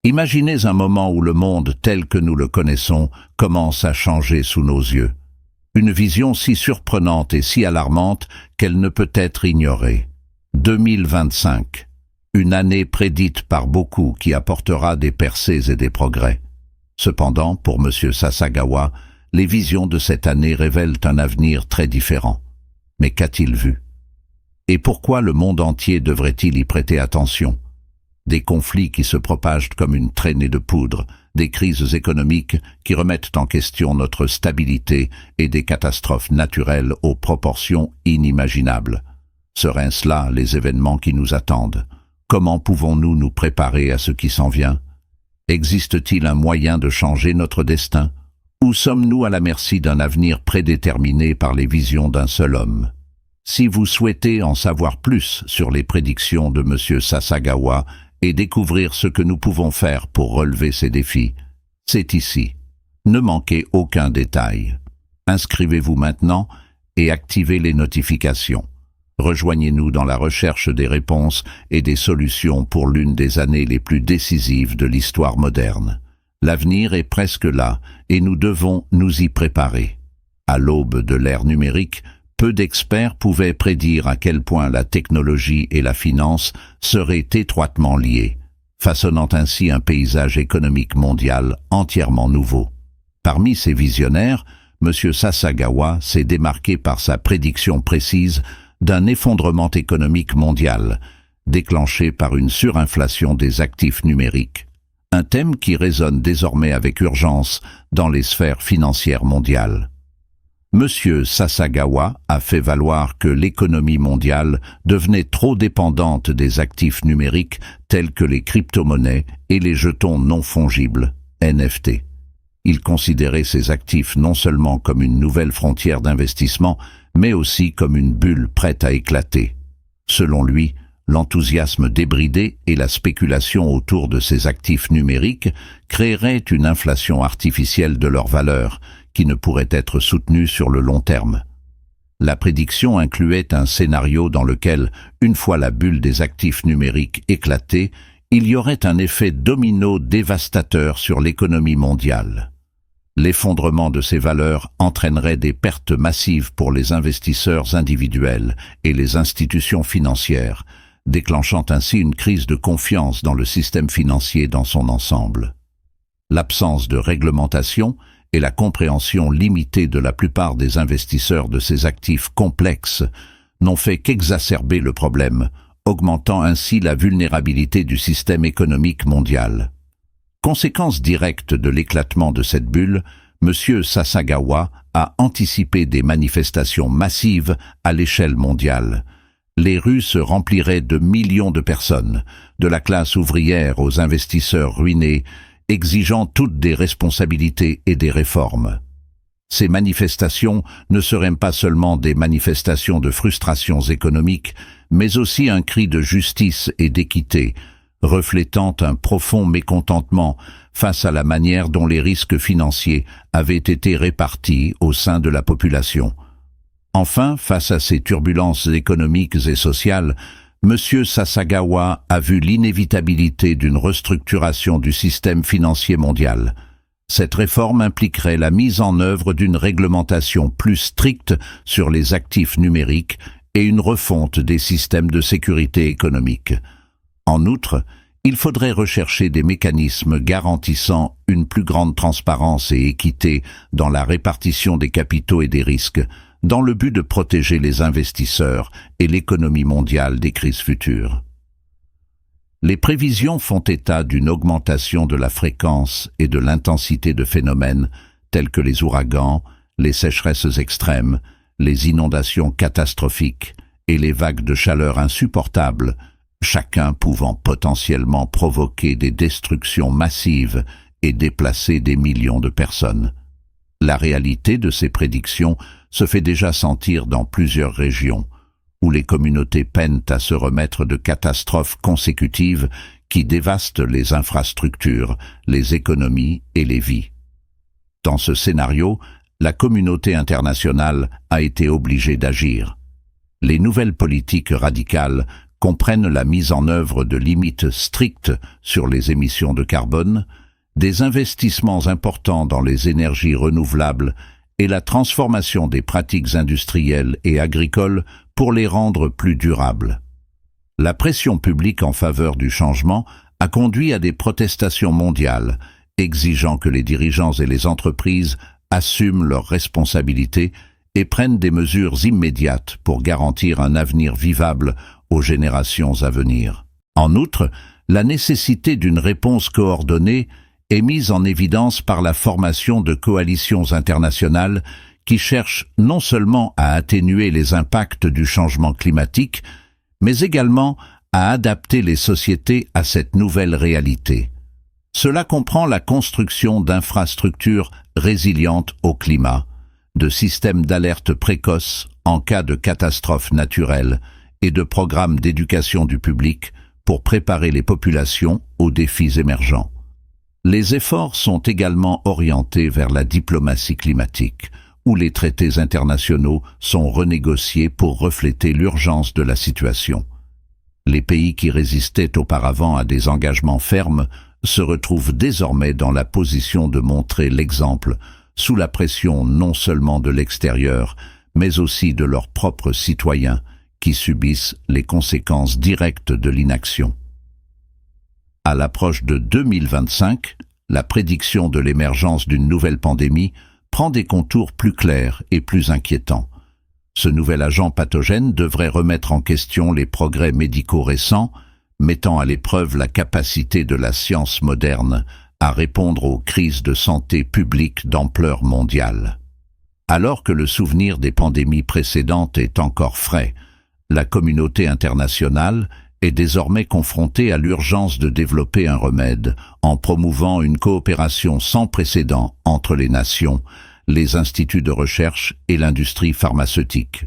Imaginez un moment où le monde tel que nous le connaissons commence à changer sous nos yeux. Une vision si surprenante et si alarmante qu'elle ne peut être ignorée. 2025, une année prédite par beaucoup qui apportera des percées et des progrès. Cependant, pour M. Sasagawa, les visions de cette année révèlent un avenir très différent. Mais qu'a-t-il vu? Et pourquoi le monde entier devrait-il y prêter attention? Des conflits qui se propagent comme une traînée de poudre, des crises économiques qui remettent en question notre stabilité et des catastrophes naturelles aux proportions inimaginables. Seraient-ce là les événements qui nous attendent? Comment pouvons-nous nous préparer à ce qui s'en vient? Existe-t-il un moyen de changer notre destin? Ou sommes-nous à la merci d'un avenir prédéterminé par les visions d'un seul homme? Si vous souhaitez en savoir plus sur les prédictions de M. Sasagawa et découvrir ce que nous pouvons faire pour relever ces défis, c'est ici. Ne manquez aucun détail. Inscrivez-vous maintenant et activez les notifications. Rejoignez-nous dans la recherche des réponses et des solutions pour l'une des années les plus décisives de l'histoire moderne. L'avenir est presque là et nous devons nous y préparer. À l'aube de l'ère numérique, peu d'experts pouvaient prédire à quel point la technologie et la finance seraient étroitement liées, façonnant ainsi un paysage économique mondial entièrement nouveau. Parmi ces visionnaires, M. Sasagawa s'est démarqué par sa prédiction précise d'un effondrement économique mondial, déclenché par une surinflation des actifs numériques, un thème qui résonne désormais avec urgence dans les sphères financières mondiales. M. Sasagawa a fait valoir que l'économie mondiale devenait trop dépendante des actifs numériques tels que les crypto-monnaies et les jetons non fongibles, NFT. Il considérait ces actifs non seulement comme une nouvelle frontière d'investissement, mais aussi comme une bulle prête à éclater. Selon lui, l'enthousiasme débridé et la spéculation autour de ces actifs numériques créeraient une inflation artificielle de leur valeur, qui ne pourrait être soutenue sur le long terme. La prédiction incluait un scénario dans lequel, une fois la bulle des actifs numériques éclatée, il y aurait un effet domino dévastateur sur l'économie mondiale. L'effondrement de ces valeurs entraînerait des pertes massives pour les investisseurs individuels et les institutions financières, déclenchant ainsi une crise de confiance dans le système financier dans son ensemble. L'absence de réglementation et la compréhension limitée de la plupart des investisseurs de ces actifs complexes n'ont fait qu'exacerber le problème, augmentant ainsi la vulnérabilité du système économique mondial. Conséquence directe de l'éclatement de cette bulle, M. Sasagawa a anticipé des manifestations massives à l'échelle mondiale. Les rues se rempliraient de millions de personnes, de la classe ouvrière aux investisseurs ruinés, exigeant toutes des responsabilités et des réformes. Ces manifestations ne seraient pas seulement des manifestations de frustrations économiques, mais aussi un cri de justice et d'équité, reflétant un profond mécontentement face à la manière dont les risques financiers avaient été répartis au sein de la population. Enfin, face à ces turbulences économiques et sociales, M. Sasagawa a vu l'inévitabilité d'une restructuration du système financier mondial. Cette réforme impliquerait la mise en œuvre d'une réglementation plus stricte sur les actifs numériques et une refonte des systèmes de sécurité économique. En outre, il faudrait rechercher des mécanismes garantissant une plus grande transparence et équité dans la répartition des capitaux et des risques, dans le but de protéger les investisseurs et l'économie mondiale des crises futures. Les prévisions font état d'une augmentation de la fréquence et de l'intensité de phénomènes tels que les ouragans, les sécheresses extrêmes, les inondations catastrophiques et les vagues de chaleur insupportables, chacun pouvant potentiellement provoquer des destructions massives et déplacer des millions de personnes. La réalité de ces prédictions se fait déjà sentir dans plusieurs régions, où les communautés peinent à se remettre de catastrophes consécutives qui dévastent les infrastructures, les économies et les vies. Dans ce scénario, la communauté internationale a été obligée d'agir. Les nouvelles politiques radicales comprennent la mise en œuvre de limites strictes sur les émissions de carbone, des investissements importants dans les énergies renouvelables et la transformation des pratiques industrielles et agricoles pour les rendre plus durables. La pression publique en faveur du changement a conduit à des protestations mondiales, exigeant que les dirigeants et les entreprises assument leurs responsabilités et prennent des mesures immédiates pour garantir un avenir vivable aux générations à venir. En outre, la nécessité d'une réponse coordonnée est mise en évidence par la formation de coalitions internationales qui cherchent non seulement à atténuer les impacts du changement climatique, mais également à adapter les sociétés à cette nouvelle réalité. Cela comprend la construction d'infrastructures résilientes au climat, de systèmes d'alerte précoce en cas de catastrophe naturelle et de programmes d'éducation du public pour préparer les populations aux défis émergents. Les efforts sont également orientés vers la diplomatie climatique, où les traités internationaux sont renégociés pour refléter l'urgence de la situation. Les pays qui résistaient auparavant à des engagements fermes se retrouvent désormais dans la position de montrer l'exemple, sous la pression non seulement de l'extérieur, mais aussi de leurs propres citoyens, qui subissent les conséquences directes de l'inaction. À l'approche de 2025, la prédiction de l'émergence d'une nouvelle pandémie prend des contours plus clairs et plus inquiétants. Ce nouvel agent pathogène devrait remettre en question les progrès médicaux récents, mettant à l'épreuve la capacité de la science moderne à répondre aux crises de santé publique d'ampleur mondiale. Alors que le souvenir des pandémies précédentes est encore frais, la communauté internationale est désormais confrontée à l'urgence de développer un remède en promouvant une coopération sans précédent entre les nations, les instituts de recherche et l'industrie pharmaceutique.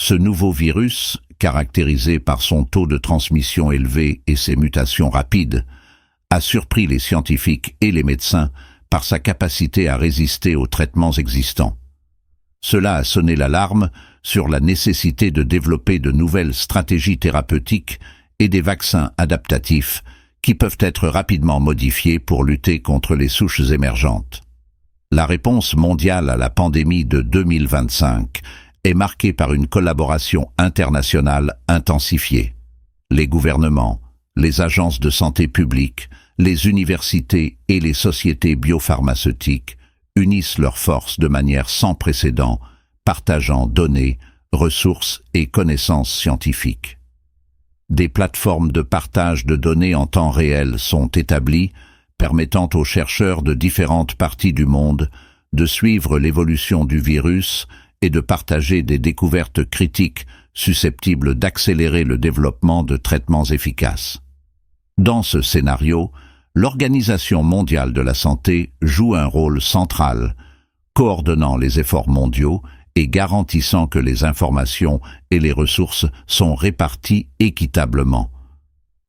Ce nouveau virus, caractérisé par son taux de transmission élevé et ses mutations rapides, a surpris les scientifiques et les médecins par sa capacité à résister aux traitements existants. Cela a sonné l'alarme sur la nécessité de développer de nouvelles stratégies thérapeutiques et des vaccins adaptatifs qui peuvent être rapidement modifiés pour lutter contre les souches émergentes. La réponse mondiale à la pandémie de 2025 est marquée par une collaboration internationale intensifiée. Les gouvernements, les agences de santé publique, les universités et les sociétés biopharmaceutiques unissent leurs forces de manière sans précédent, partageant données, ressources et connaissances scientifiques. Des plateformes de partage de données en temps réel sont établies, permettant aux chercheurs de différentes parties du monde de suivre l'évolution du virus et de partager des découvertes critiques susceptibles d'accélérer le développement de traitements efficaces. Dans ce scénario, l'Organisation mondiale de la santé joue un rôle central, coordonnant les efforts mondiaux et garantissant que les informations et les ressources sont réparties équitablement.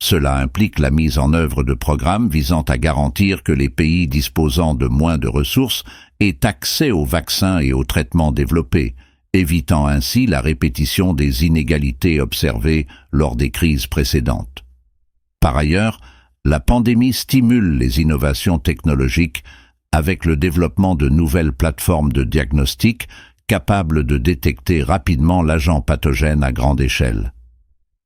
Cela implique la mise en œuvre de programmes visant à garantir que les pays disposant de moins de ressources aient accès aux vaccins et aux traitements développés, évitant ainsi la répétition des inégalités observées lors des crises précédentes. Par ailleurs, la pandémie stimule les innovations technologiques avec le développement de nouvelles plateformes de diagnostic capables de détecter rapidement l'agent pathogène à grande échelle.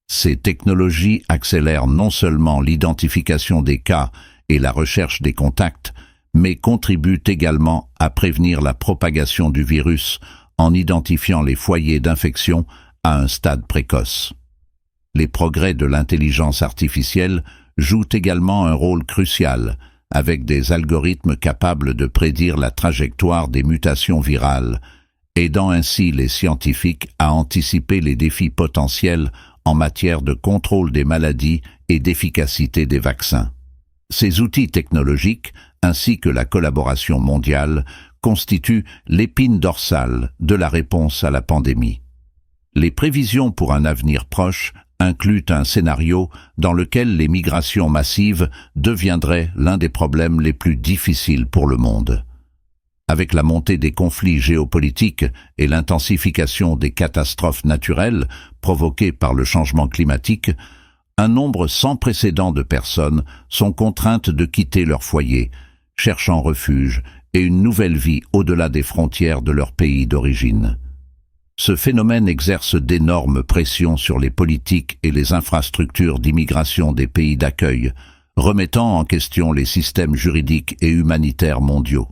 Ces technologies accélèrent non seulement l'identification des cas et la recherche des contacts, mais contribuent également à prévenir la propagation du virus en identifiant les foyers d'infection à un stade précoce. Les progrès de l'intelligence artificielle jouent également un rôle crucial, avec des algorithmes capables de prédire la trajectoire des mutations virales, aidant ainsi les scientifiques à anticiper les défis potentiels en matière de contrôle des maladies et d'efficacité des vaccins. Ces outils technologiques, ainsi que la collaboration mondiale, constituent l'épine dorsale de la réponse à la pandémie. Les prévisions pour un avenir proche incluent un scénario dans lequel les migrations massives deviendraient l'un des problèmes les plus difficiles pour le monde. Avec la montée des conflits géopolitiques et l'intensification des catastrophes naturelles provoquées par le changement climatique, un nombre sans précédent de personnes sont contraintes de quitter leur foyer, cherchant refuge et une nouvelle vie au-delà des frontières de leur pays d'origine. Ce phénomène exerce d'énormes pressions sur les politiques et les infrastructures d'immigration des pays d'accueil, remettant en question les systèmes juridiques et humanitaires mondiaux.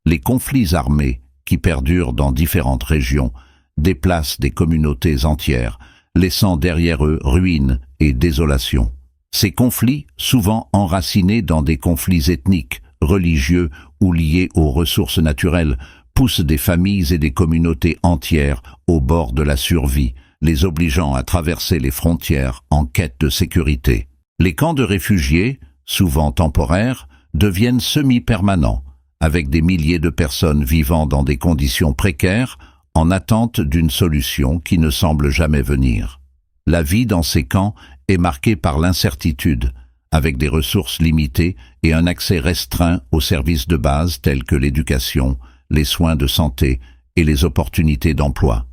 Les conflits armés, qui perdurent dans différentes régions, déplacent des communautés entières, laissant derrière eux ruines et désolation. Ces conflits, souvent enracinés dans des conflits ethniques, religieux ou liés aux ressources naturelles, poussent des familles et des communautés entières au bord de la survie, les obligeant à traverser les frontières en quête de sécurité. Les camps de réfugiés, souvent temporaires, deviennent semi-permanents, avec des milliers de personnes vivant dans des conditions précaires, en attente d'une solution qui ne semble jamais venir. La vie dans ces camps est marquée par l'incertitude, avec des ressources limitées et un accès restreint aux services de base tels que l'éducation, les soins de santé et les opportunités d'emploi.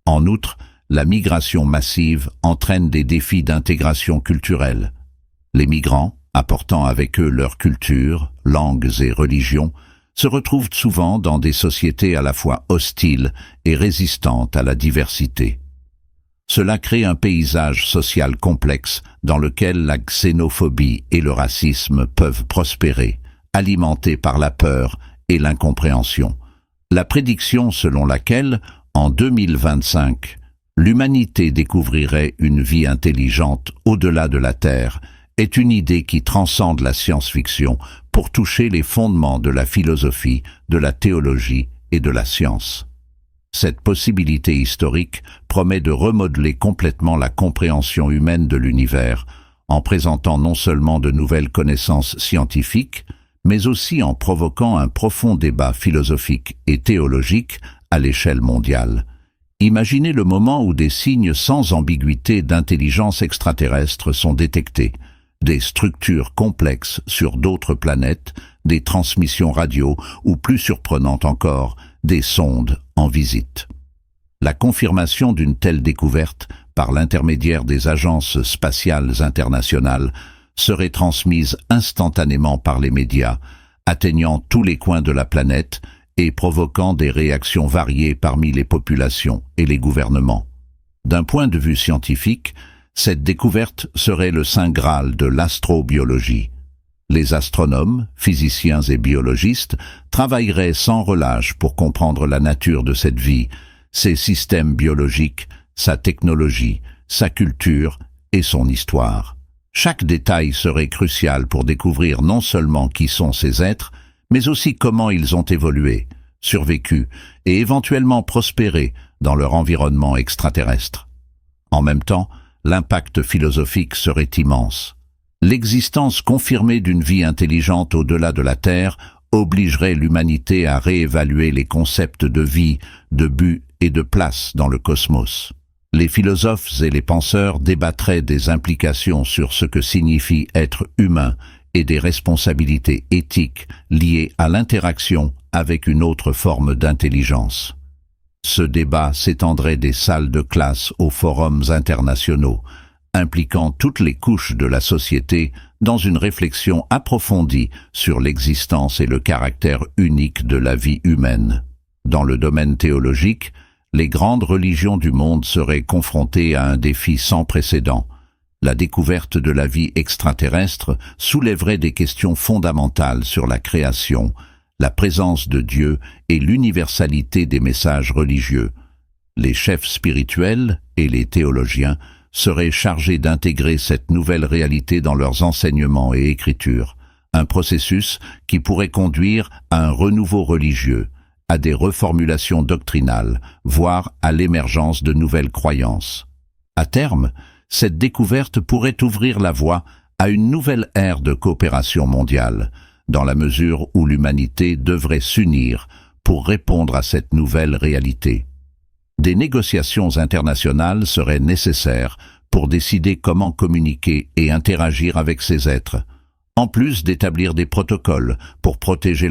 En outre, la migration massive entraîne des défis d'intégration culturelle. Les migrants, apportant avec eux leur culture, langues et religions, se retrouvent souvent dans des sociétés à la fois hostiles et résistantes à la diversité. Cela crée un paysage social complexe dans lequel la xénophobie et le racisme peuvent prospérer, alimentés par la peur et l'incompréhension. La prédiction selon laquelle, en 2025, l'humanité découvrirait une vie intelligente au-delà de la Terre est une idée qui transcende la science-fiction pour toucher les fondements de la philosophie, de la théologie et de la science. Cette possibilité historique promet de remodeler complètement la compréhension humaine de l'univers, en présentant non seulement de nouvelles connaissances scientifiques, mais aussi en provoquant un profond débat philosophique et théologique à l'échelle mondiale. Imaginez le moment où des signes sans ambiguïté d'intelligence extraterrestre sont détectés, des structures complexes sur d'autres planètes, des transmissions radio ou, plus surprenantes encore, des sondes en visite. La confirmation d'une telle découverte, par l'intermédiaire des agences spatiales internationales, serait transmise instantanément par les médias, atteignant tous les coins de la planète et provoquant des réactions variées parmi les populations et les gouvernements. D'un point de vue scientifique, cette découverte serait le saint graal de l'astrobiologie. Les astronomes, physiciens et biologistes travailleraient sans relâche pour comprendre la nature de cette vie, ses systèmes biologiques, sa technologie, sa culture et son histoire. Chaque détail serait crucial pour découvrir non seulement qui sont ces êtres, mais aussi comment ils ont évolué, survécu et éventuellement prospéré dans leur environnement extraterrestre. En même temps, l'impact philosophique serait immense. L'existence confirmée d'une vie intelligente au-delà de la Terre obligerait l'humanité à réévaluer les concepts de vie, de but et de place dans le cosmos. Les philosophes et les penseurs débattraient des implications sur ce que signifie être humain et des responsabilités éthiques liées à l'interaction avec une autre forme d'intelligence. Ce débat s'étendrait des salles de classe aux forums internationaux, impliquant toutes les couches de la société dans une réflexion approfondie sur l'existence et le caractère unique de la vie humaine. Dans le domaine théologique, les grandes religions du monde seraient confrontées à un défi sans précédent. La découverte de la vie extraterrestre soulèverait des questions fondamentales sur la création, la présence de Dieu et l'universalité des messages religieux. Les chefs spirituels et les théologiens seraient chargés d'intégrer cette nouvelle réalité dans leurs enseignements et écritures, un processus qui pourrait conduire à un renouveau religieux, à des reformulations doctrinales, voire à l'émergence de nouvelles croyances. À terme, cette découverte pourrait ouvrir la voie à une nouvelle ère de coopération mondiale, dans la mesure où l'humanité devrait s'unir pour répondre à cette nouvelle réalité. Des négociations internationales seraient nécessaires pour décider comment communiquer et interagir avec ces êtres, en plus d'établir des protocoles pour protéger